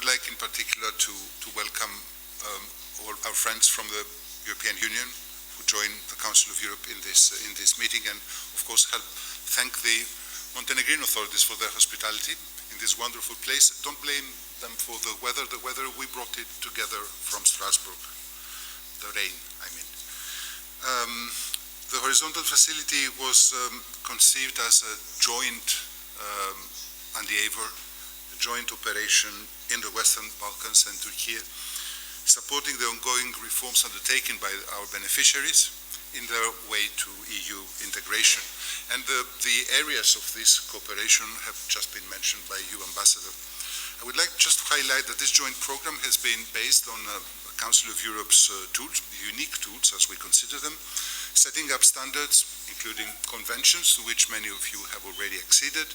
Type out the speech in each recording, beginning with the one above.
would like in particular to welcome all our friends from the European Union who join the Council of Europe in this meeting, and of course thank the Montenegrin authorities for their hospitality in this wonderful place. Don't blame them for the weather. The weather, we brought it together from Strasbourg. The rain, I mean. The horizontal facility was conceived as a joint endeavor, a joint operation in the Western Balkans and Turkey, supporting the ongoing reforms undertaken by our beneficiaries in their way to EU integration. And the areas of this cooperation have just been mentioned by you, Ambassador. I would like just to highlight that this joint program has been based on Council of Europe's tools, unique tools as we consider them, setting up standards, including conventions to which many of you have already acceded,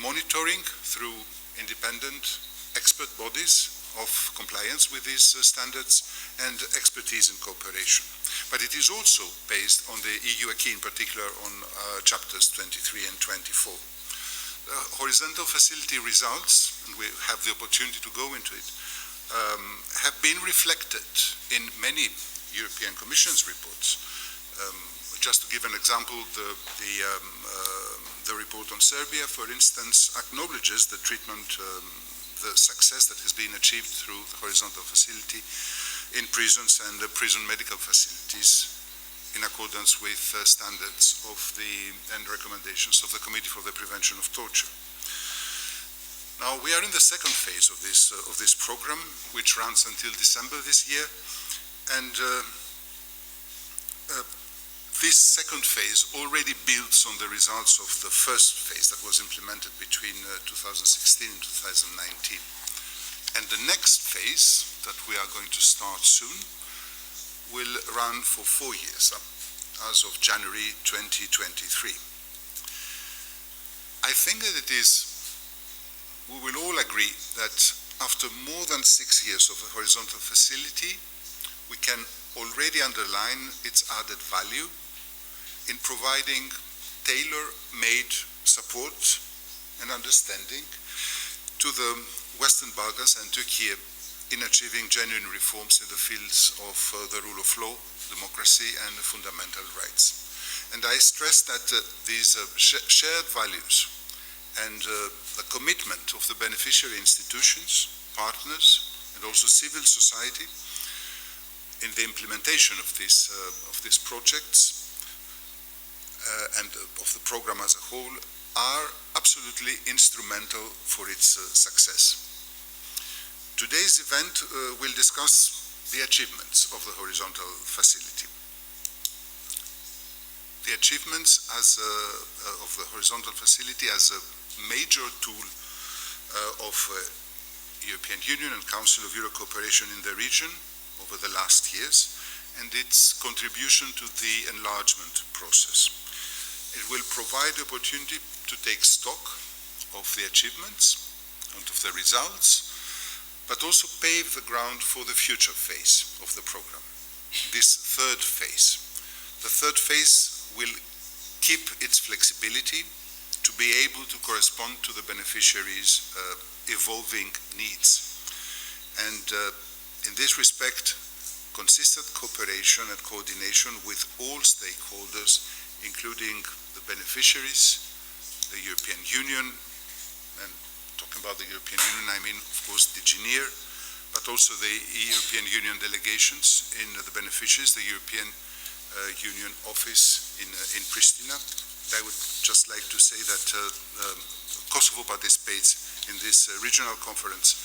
monitoring through independent expert bodies of compliance with these standards, and expertise in cooperation. But it is also based on the EU acquis, in particular on chapters 23 and 24. The horizontal facility results, and we have the opportunity to go into it, have been reflected in many European Commission's reports. Just to give an example, the report on Serbia, for instance, acknowledges the treatment, the success that has been achieved through the horizontal facility in prisons and prison medical facilities in accordance with standards of and recommendations of the Committee for the Prevention of Torture. Now, we are in the second phase of this program, which runs until December this year, and this second phase already builds on the results of the first phase that was implemented between 2016 and 2019. And the next phase that we are going to start soon will run for 4 years, as of January 2023. I think that we will all agree that after more than 6 years of the horizontal facility, we can already underline its added value in providing tailor-made support and understanding to the Western Balkans and Turkey in achieving genuine reforms in the fields of the rule of law, democracy, and fundamental rights. And I stress that these shared values and the commitment of the beneficiary institutions, partners, and also civil society in the implementation of these projects and of the program as a whole are absolutely instrumental for its success. Today's event will discuss the achievements of the horizontal facility. The achievements of the horizontal facility as a major tool of European Union and Council of Europe cooperation in the region over the last years, and its contribution to the enlargement process. It will provide the opportunity to take stock of the achievements and of the results, but also pave the ground for the future phase of the program, this third phase. The third phase will keep its flexibility to be able to correspond to the beneficiaries' evolving needs. And in this respect, consistent cooperation and coordination with all stakeholders, including the beneficiaries, the European Union, and talking about the European Union, I mean, of course, the DGNIR, but also the European Union delegations in the beneficiaries, the European Union office in Pristina. I would just like to say that Kosovo participates in this regional conference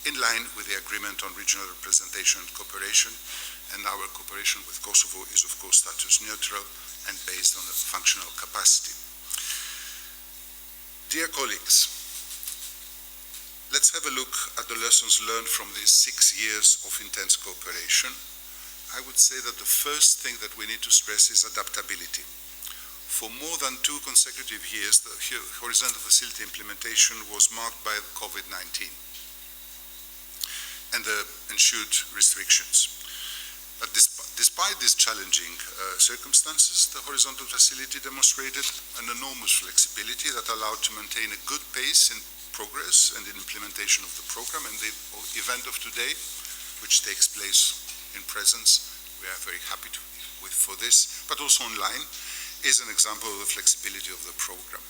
in line with the agreement on regional representation and cooperation, and our cooperation with Kosovo is, of course, status neutral and based on a functional capacity. Dear colleagues, let's have a look at the lessons learned from these 6 years of intense cooperation. I would say that the first thing that we need to stress is adaptability. For more than 2 consecutive years, the horizontal facility implementation was marked by COVID-19 and the ensued restrictions. But despite these challenging circumstances, the horizontal facility demonstrated an enormous flexibility that allowed to maintain a good pace in progress and in implementation of the program. And the event of today, which takes place in presence, we are very happy for this, but also online, is an example of the flexibility of the program.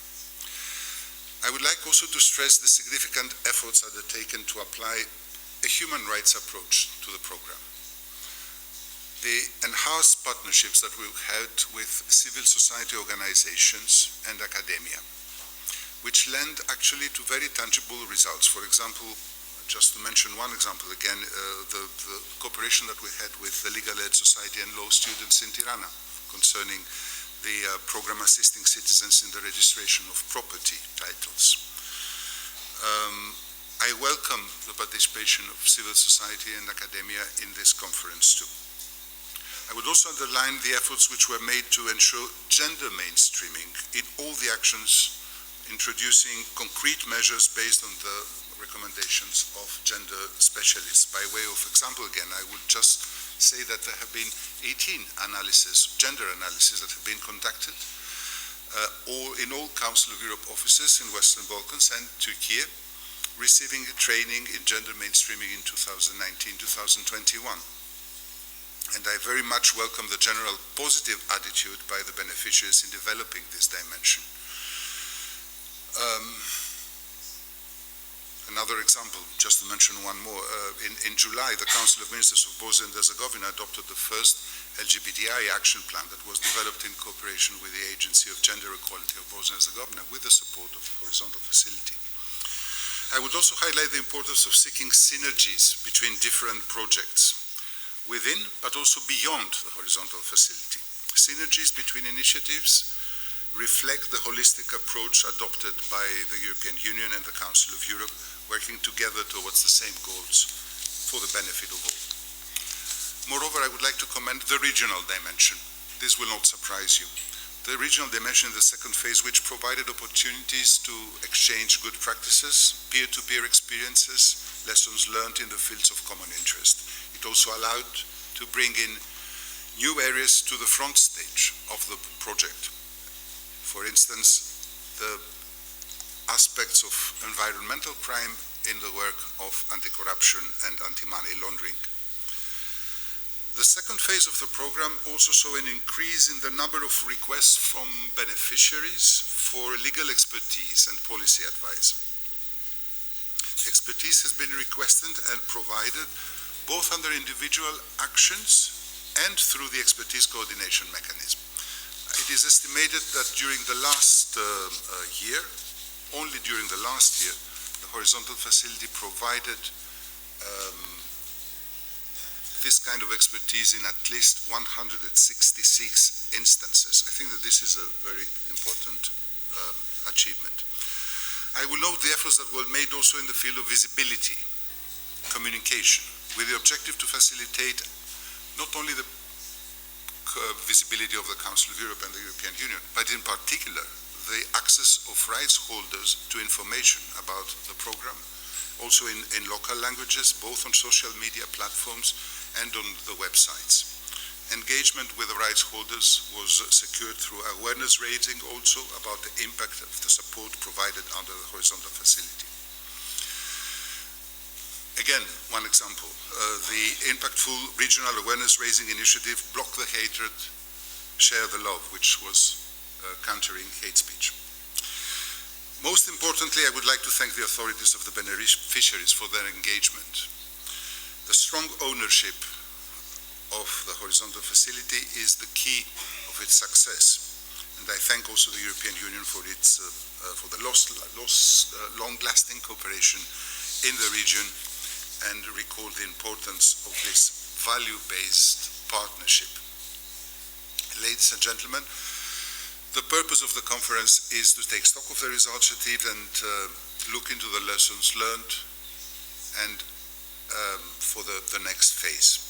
I would like also to stress the significant efforts undertaken to apply a human rights approach to the program. The enhanced partnerships that we've had with civil society organizations and academia, which lend actually to very tangible results. For example, just to mention one example again, the cooperation that we had with the Legal Aid Society and law students in Tirana concerning the program assisting citizens in the registration of property titles. I welcome the participation of civil society and academia in this conference too. I would also underline the efforts which were made to ensure gender mainstreaming in all the actions, introducing concrete measures based on the recommendations of gender specialists. By way of example again, I would just say that there have been 18 gender analyses that have been conducted in all Council of Europe offices in Western Balkans and Turkey, receiving training in gender mainstreaming in 2019-2021. And I very much welcome the general positive attitude by the beneficiaries in developing this dimension. Another example, just to mention one more, in July, the Council of Ministers of Bosnia and Herzegovina adopted the first LGBTI action plan that was developed in cooperation with the Agency of Gender Equality of Bosnia and Herzegovina with the support of the horizontal facility. I would also highlight the importance of seeking synergies between different projects within, but also beyond the horizontal facility. Synergies between initiatives reflect the holistic approach adopted by the European Union and the Council of Europe, working together towards the same goals for the benefit of all. Moreover, I would like to commend the regional dimension. This will not surprise you. The regional dimension in the second phase, which provided opportunities to exchange good practices, peer-to-peer experiences, lessons learned in the fields of common interest. It also allowed to bring in new areas to the front stage of the project. For instance, the aspects of environmental crime in the work of anti-corruption and anti-money laundering. The second phase of the program also saw an increase in the number of requests from beneficiaries for legal expertise and policy advice. Expertise has been requested and provided both under individual actions and through the expertise coordination mechanism. It is estimated that during the last year, only during the last year, the horizontal facility provided this kind of expertise in at least 166 instances. I think that this is a very important achievement. I will note the efforts that were made also in the field of visibility, communication, with the objective to facilitate not only the visibility of the Council of Europe and the European Union, but in particular the access of rights holders to information about the program, also in local languages, both on social media platforms and on the websites. Engagement with the rights holders was secured through awareness raising also about the impact of the support provided under the horizontal facility. Again, one example, the impactful regional awareness raising initiative Block the Hatred, Share the Love, which was countering hate speech. Most importantly, I would like to thank the authorities of the beneficiaries for their engagement. The strong ownership of the horizontal facility is the key of its success. And I thank also the European Union for the long-lasting cooperation in the region and recall the importance of this value-based partnership. Ladies and gentlemen, the purpose of the conference is to take stock of the results achieved and look into the lessons learned and for the next phase.